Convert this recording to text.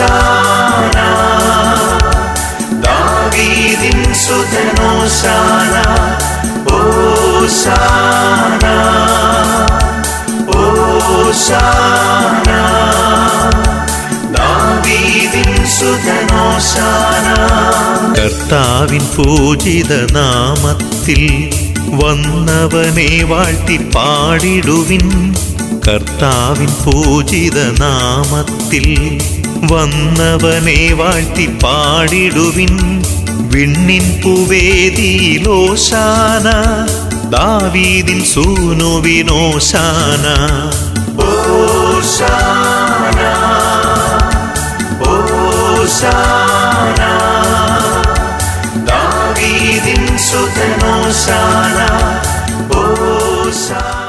ഓശാന ദാവീദിൻ സുതൻ ഓശാന ഓശാന ഓശാന ദാവീദിൻ സുതൻ ഓശാന. കർത്താവിൻ പൂജിത നാമത്തിൽ വന്നവനെ വാഴ്ത്തി പാടിടുവിൻ. കർത്താവിൻ പൂജിത നാമത്തിൽ വന്നവനെ വാഴ്ത്തി പാടിടുവിൻ. വിണ്ണിൻ പുവേദിയിൽ ഓശാന ദാവീദിൻ സൂനുവിനോശാന ഓശാന ഓശാന ദാവീദിൻ സുതൻ ഓശാന ഓശാന.